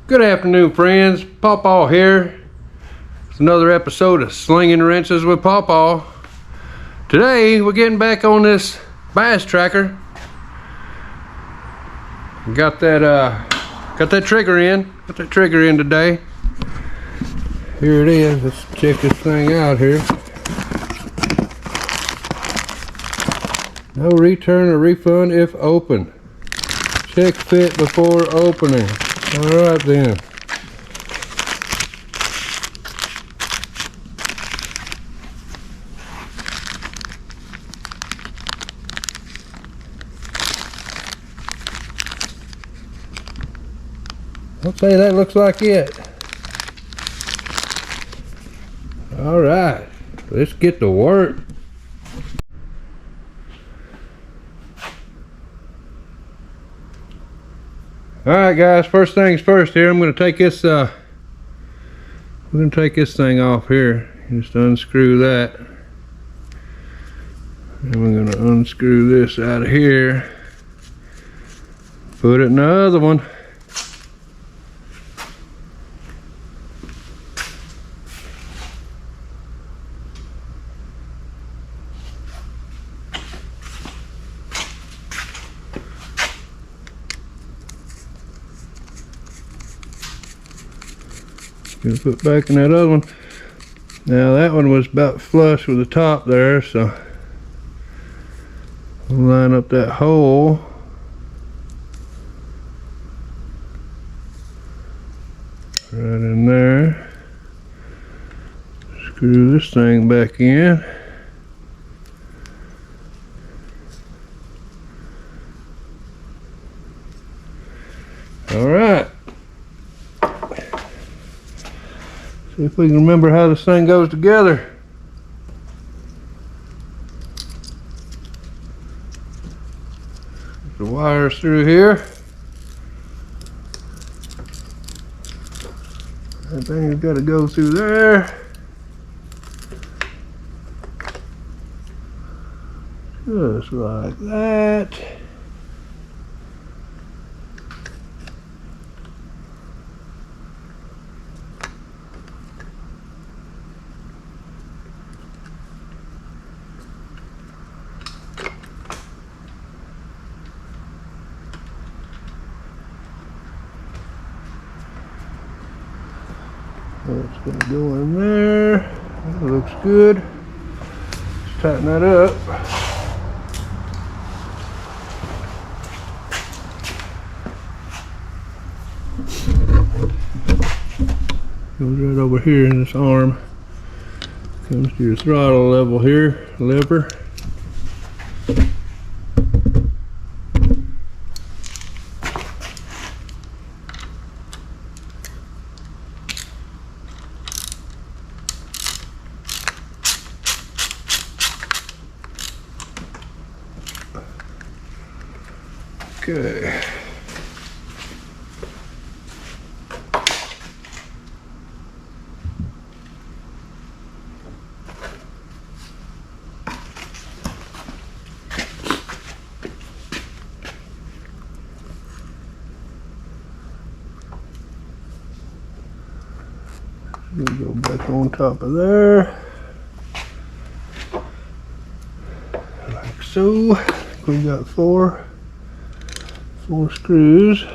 Good afternoon, friends. Pawpaw here. It's another episode of Slinging Wrenches with Pawpaw. Today, we're getting back on this bass tracker. Got that trigger in. Got that trigger in today. Here it is. Let's check this thing out here. No return or refund if open. Check fit before opening. Alright then. I'll say that looks like it. Alright, let's get to work. Alright guys, first things first here, I'm gonna take this we're gonna take this thing off here. Just unscrew that. And we're gonna unscrew this out of here. Put it in the other one. Gonna put back in that other one. Now that one was about flush with the top there, so we'll line up that hole. Right in there. Screw this thing back in. Alright. See if we can remember how this thing goes together. The wires through here. That thing's got to go through there. Just like that. It's going to go in there. That looks good. Let's tighten that up. Goes right over here in this arm. Comes to your throttle level here, lever. Okay. We'll go back on top of there. Like so. We got four screws.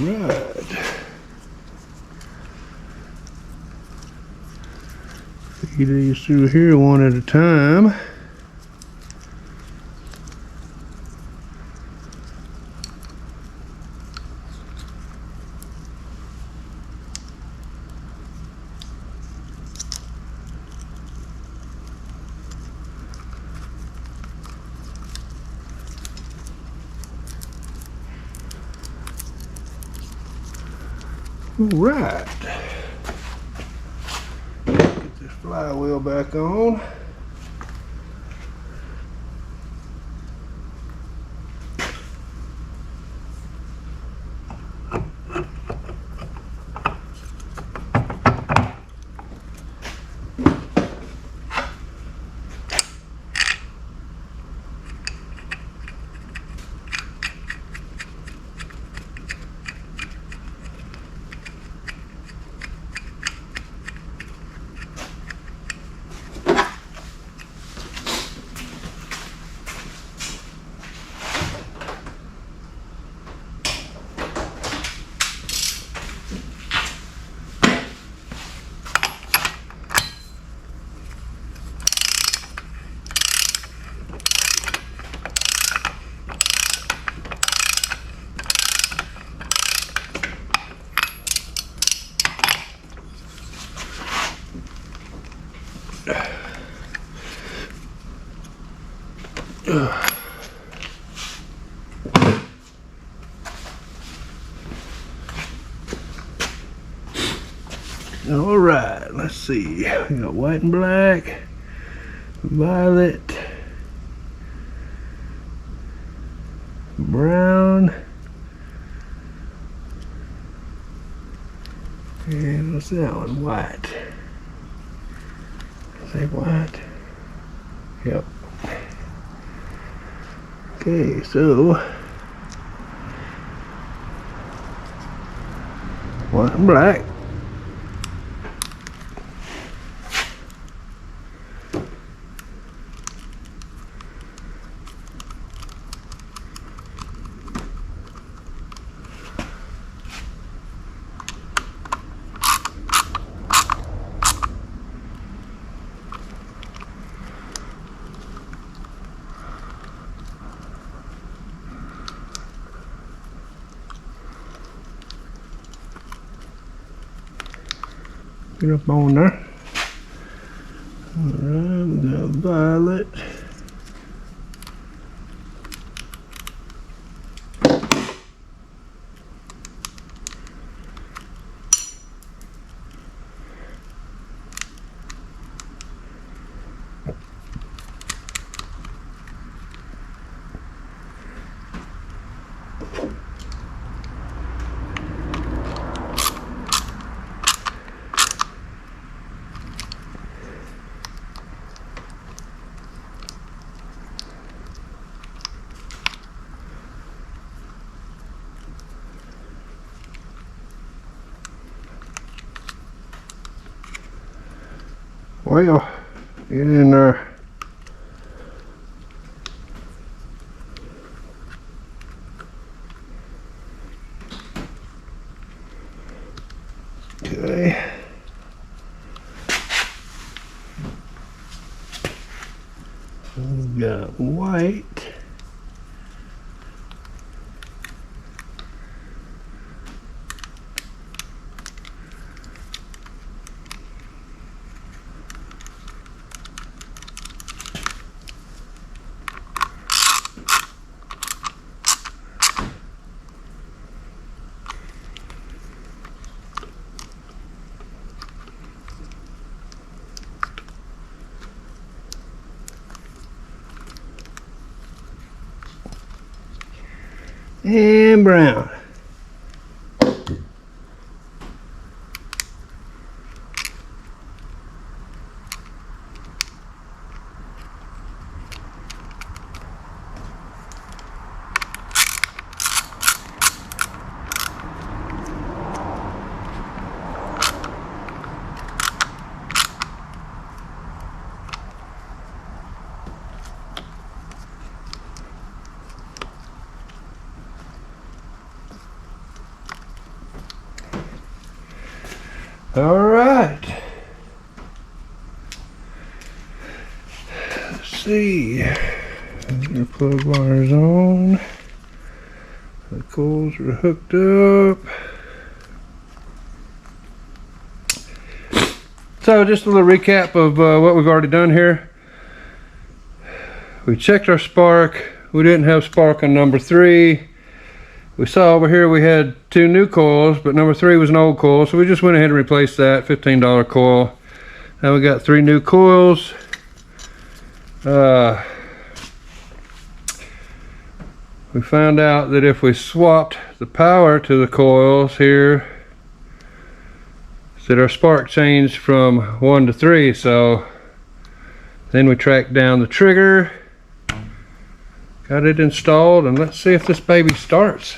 Alright. Feed these through here one at a time. All right. Get this flywheel back on. All right, let's see. We got white and black, violet, brown, and what's that one? White. Say white. Yep. Okay, so white and black. Get up on there. Alright, we got violet. Well, get in there. Okay. We got white. And brown. see. The plug wire's on. The coils are hooked up. So just a little recap of what we've already done here. We checked our spark. We didn't have spark on number 3. We saw over here we had 2 new coils, but number 3 was an old coil, so we just went ahead and replaced that. $15 coil. Now we got 3 new coils. We found out that if we swapped the power to the coils here, that our spark changed from 1 to 3. So then we tracked down the trigger, got it installed, and let's see if this baby starts.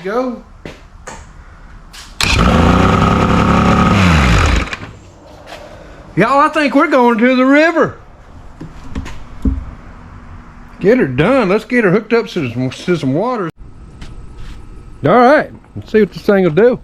Go. Y'all, I think we're going to the river. Get her done. Let's get her hooked up to some water. All right, let's see what this thing will do.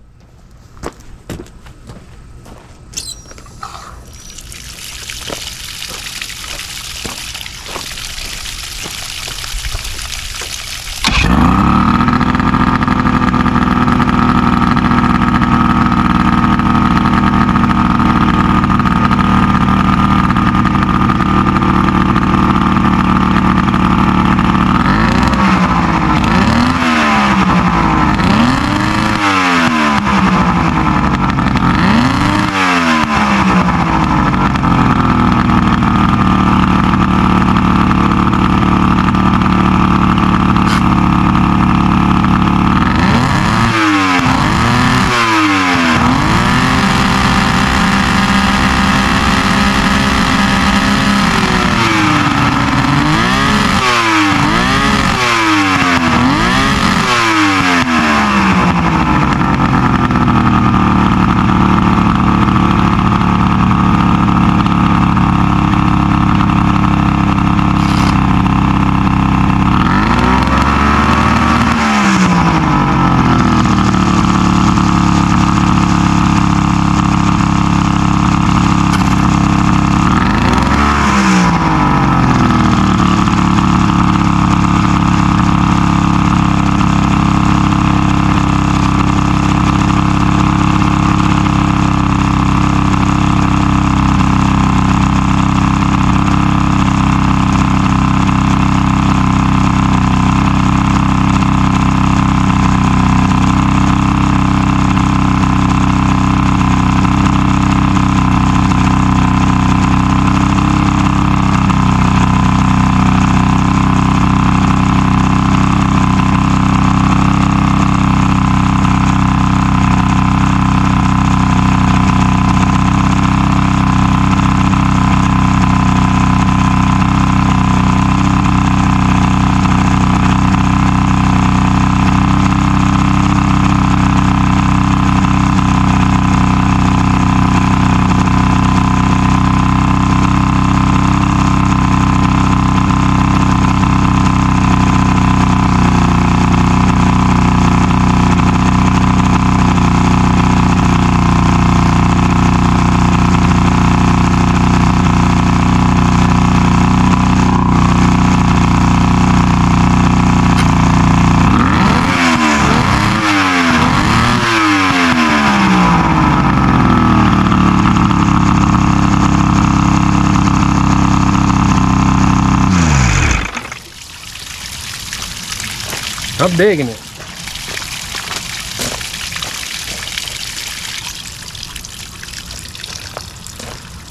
I'm digging it.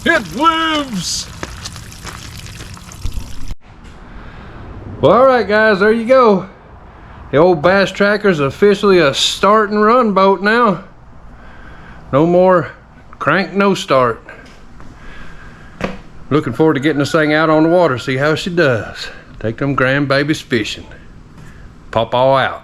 It lives! Well, alright guys, there you go. The old Bass Tracker's officially a start and run boat now. No more crank, no start. Looking forward to getting this thing out on the water, see how she does. Take them grandbabies fishing. Pawpaw out.